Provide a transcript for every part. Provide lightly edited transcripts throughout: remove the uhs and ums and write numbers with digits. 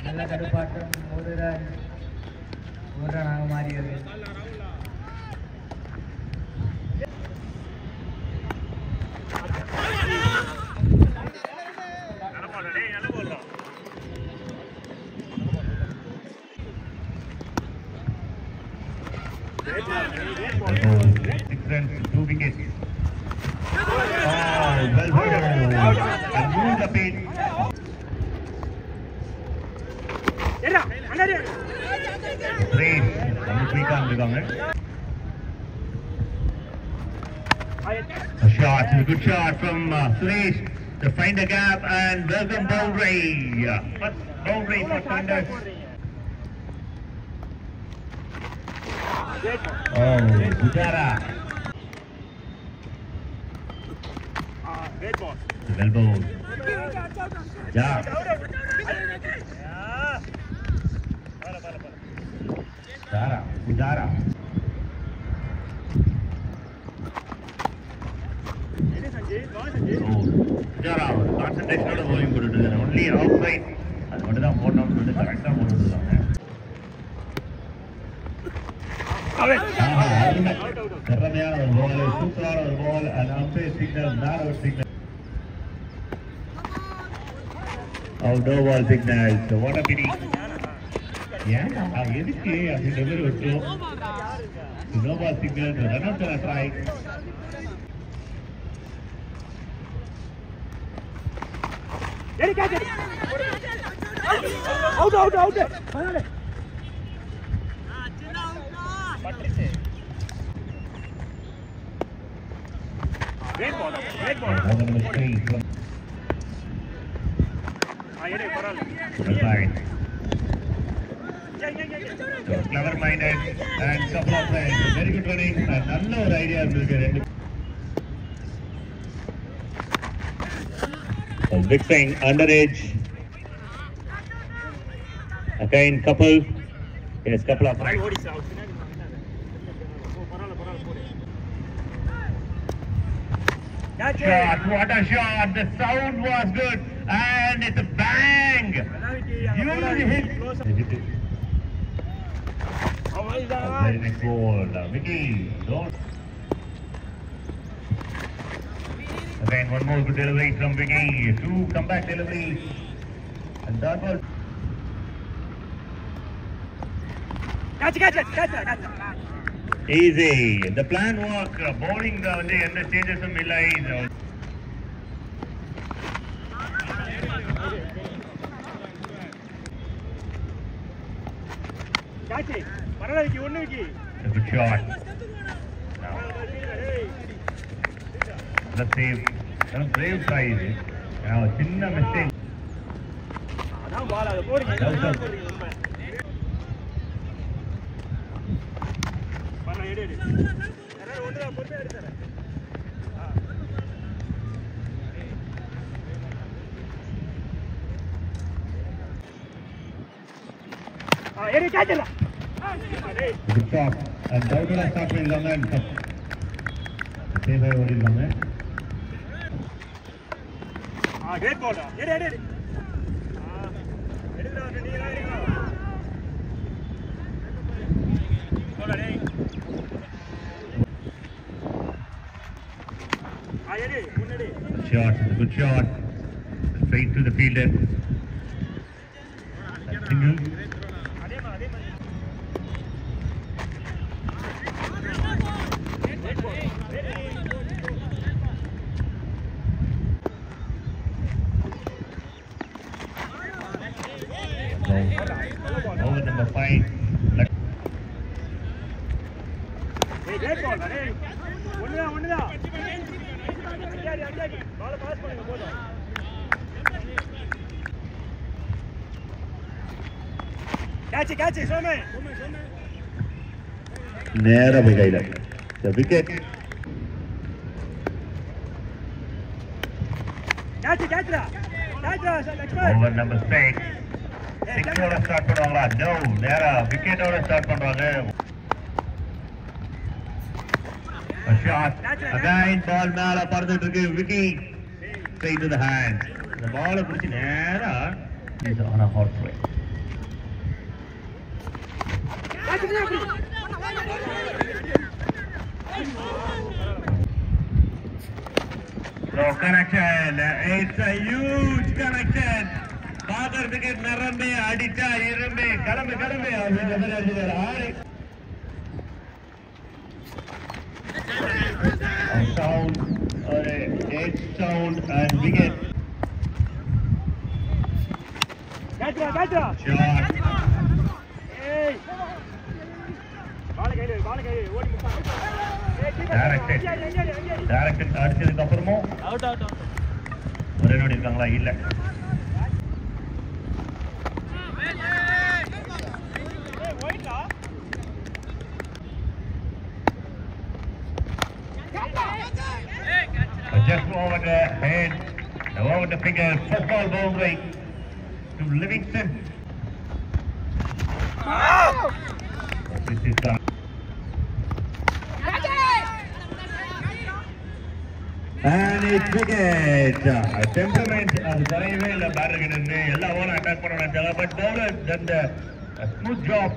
நல்ல கடுப்பாட்டம் ஒரு ரனாக மாறியது. Six runs, 2 wickets. Well bowled. And moved the pitch. Great. A shot, a good shot from Suresh to find a gap and welcome boundary. First boundary for Thunders. Oh, Pujara. Well bowled. Ja. Pujara. Pujara, concentration on the bowling good. Only outside. அது மட்டும் தான் போடணும் சொல்லிட்டு கரெக்டாக போட்டுருக்காங்க. திறமையான ஒரு பால், சூப்பரான ஒரு பால், and umpire signal, not out signal. Outdoor ball signal. So what a pity. Yeah, எதுக்கு அப்படின்ற மாதிரி வச்சோம். No ball signal, run out to the strike. Out. Great ball. So clever minded and couple of very good running and நல்ல ஒரு idea இருக்கு. Big thing under edge. Again couple. Yes, couple of right. Shot, what a shot! The sound was good and it's a bang! Huge hit! Very nice ball, Vicky. Don't. Again, one more good delivery from Vicky. 2 comeback deliveries. And that was. Catch. Easy. The plan work. Bowling the changes of Milla is. Catch it. Paralaki, one Vicky. A good shot. Let's save. Some brave try. Now a chinna mistake. Good shot. And Daudula start with Laman. Save by over Laman. Great ball. Ready. Good shot. Straight to the fielder. Single. Over number 5. Great ball. One da. Ball pass பண்ணுங்க போதும். Catch, Somme. நேரா போய் கையில. The wicket. Catch. Over number 6. 6 ஓட start பண்ணுவாங்களா? No, நேரா விக்கெட்டோட start பண்றாங்க. A shot. Again, ball மேல பறந்துட்டு இருக்கு. Vicky straight to the hand. The ball பிடிச்சு நேரா is on a hot play. So connection. It's a huge connection. பாக்கிறதுக்கு நரம்பே அடிச்சா இரும்பே கிளம்பு கிளம்பு அப்படின்ற மாதிரி அடிச்சாரு ஆறு. Sound or a dead sound and wicket. Gotcha. Shot. Hey. Ball கையில ஓடி முப்பா. Directed அடிச்சதுக்கு அப்புறமும் அவுட் ஒரே நோடி இருக்காங்களா இல்ல. Just over the head, over the finger, football boundary to Livingston. This is done. And it's wicket. Temperament அது தரையவே இல்லை பேட்டருக்கு நின்று எல்லா ஓவரும் அட்டாக் பண்ண நினைச்சாங்க. But bowler done a smooth job.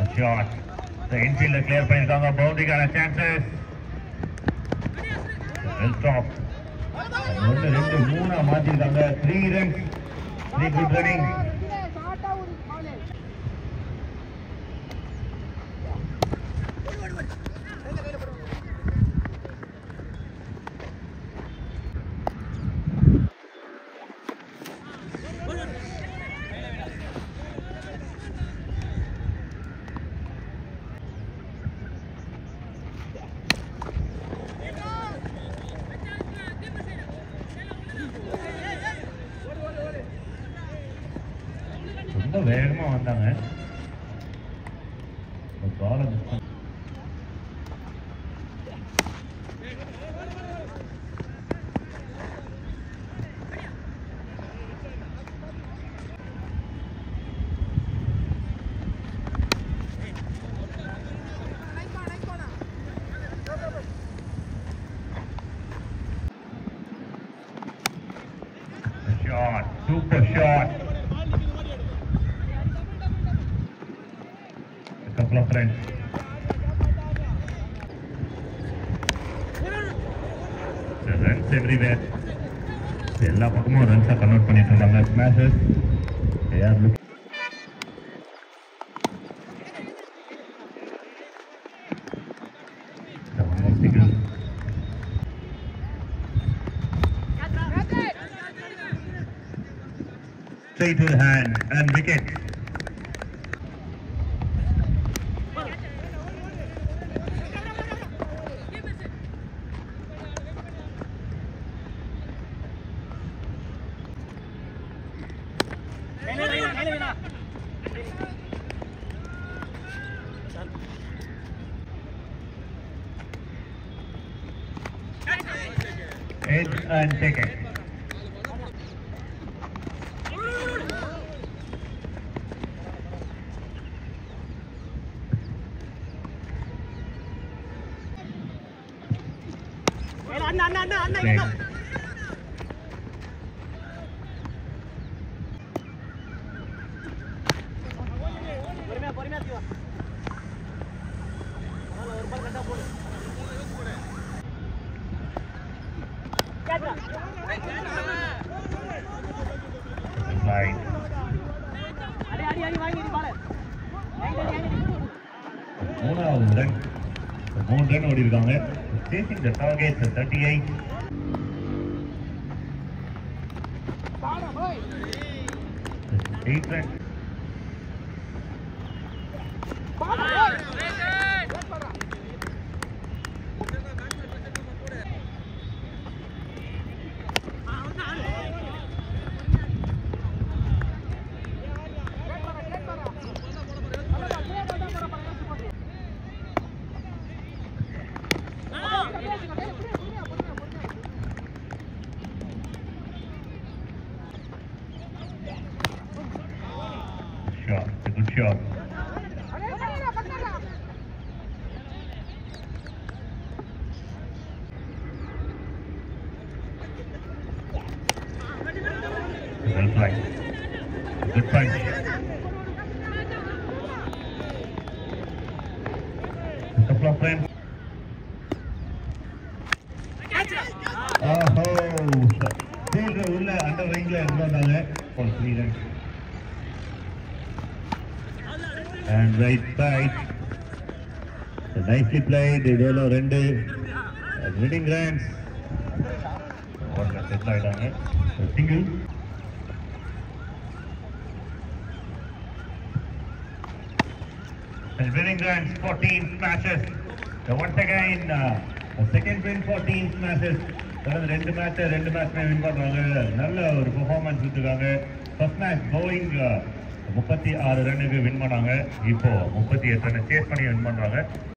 A shot. The infielder clear பண்ணிருக்காங்க. பவுண்டரிக்கான chances. Well stopped. 1 2 3 மாத்திருக்காங்க. 3 runs. 3 good running. ரொம்ப வேகமா வந்தாங்க. பால் shot, super shot. A couple of runs. The runs everywhere. எல்லா பக்கமும் ரன்ஸா கன்வெர்ட் பண்ணிட்டு இருக்காங்க. Smashes. They are looking. Straight to the hand and wicket. Edge and take it. அண்ணா பொறுமையா தீவா ஒரு பால் கண்டா போடு கேட்றா Right. அடி வாங்கி நீ பால் மூணாவது ரன். 3 ரன் ஓடி இருக்காங்க. Chasing the target 38. பாடா போய் 8 runs. பாடா போய் Sure. Well played. Good punch. A couple of frames. Oh, fielder ulla under ring la irundanga for 3 runs. And right side. So nicely played. Idelo rendu winning runs. One run settle aidanga. So single. And winning runs 14 smashes. So once again, a second win 14 smashes. கடந்த ரெண்டு மேட்ச்மே win பண்றாங்க. நல்ல ஒரு performance கொடுத்துருக்காங்க. First match Boeing 36 ரன்னுக்கு win பண்ணாங்க. இப்போ 38 run chase பண்ணி வின் பண்றாங்க.